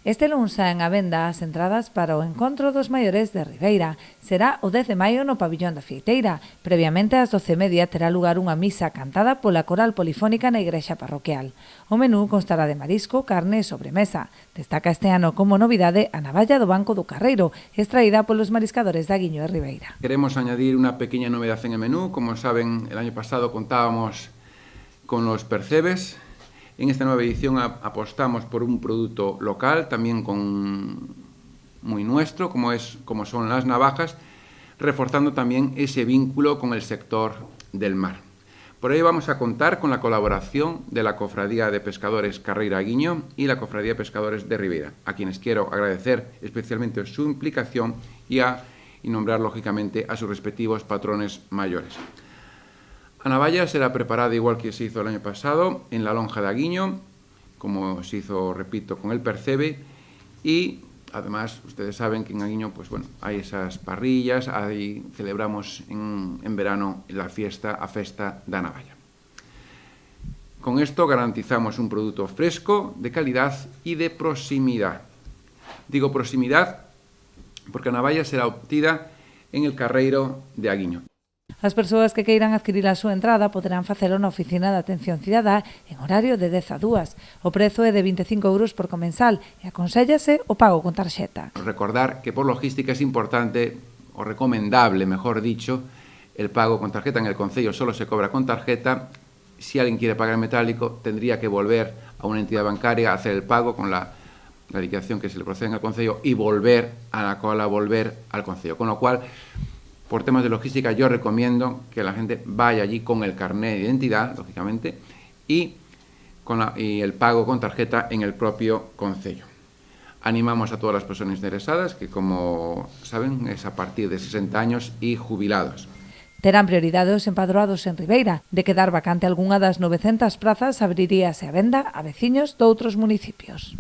Este luns saen á venda as entradas para o Encontro dos Maiores de Ribeira. Será o 10 de maio no pabillón da Fieiteira. Previamente ás 12:30 terá lugar unha misa cantada pola coral polifónica na igrexa parroquial. O menú constará de marisco, carne e sobremesa. Destaca este ano como novidade a navalla do Banco do Carreiro, extraída polos mariscadores de Aguiño e Ribeira. Queremos añadir una pequeña novedad en el menú. Como saben, el año pasado contábamos con los percebes. En esta nueva edición apostamos por un producto local, también muy nuestro, como son las navajas, reforzando también ese vínculo con el sector del mar. Por ello vamos a contar con la colaboración de la Cofradía de Pescadores Carreira Aguiño y la Cofradía de Pescadores de Ribeira, a quienes quiero agradecer especialmente su implicación y nombrar lógicamente a sus respectivos patrones mayores. La navalla será preparada igual que se hizo el año pasado en la lonja de Aguiño, como se hizo, repito, con el percebe, y además ustedes saben que en Aguiño hay esas parrillas, celebramos en verano la festa da navalla. Con esto garantizamos un producto fresco, de calidad y de proximidad. Digo proximidad porque a navalla será obtida en el Carreiro de Aguiño. As persoas que queiran adquirir a súa entrada poderán facelo na Oficina de Atención Cidadá en horario de 10 a 2. O prezo é de 25 euros por comensal e aconséllase o pago con tarxeta. Recordar que por logística es importante, o recomendable, mejor dicho, el pago con tarjeta. En el concello solo se cobra con tarjeta. Si alguien quiere pagar en metálico, tendría que volver a una entidad bancaria a hacer el pago con la liquidación que se le procede en el concello y volver al concello. Con lo cual, por temas de logística, yo recomiendo que la gente vaya allí con el carnet de identidad, lógicamente, y el pago con tarjeta en el propio concello. Animamos a todas las personas interesadas, que como saben es a partir de 60 años y jubilados. Terán prioridade os empadroados en Ribeira. De quedar vacante algunha das 900 prazas, abriríase a venda a veciños doutros municipios.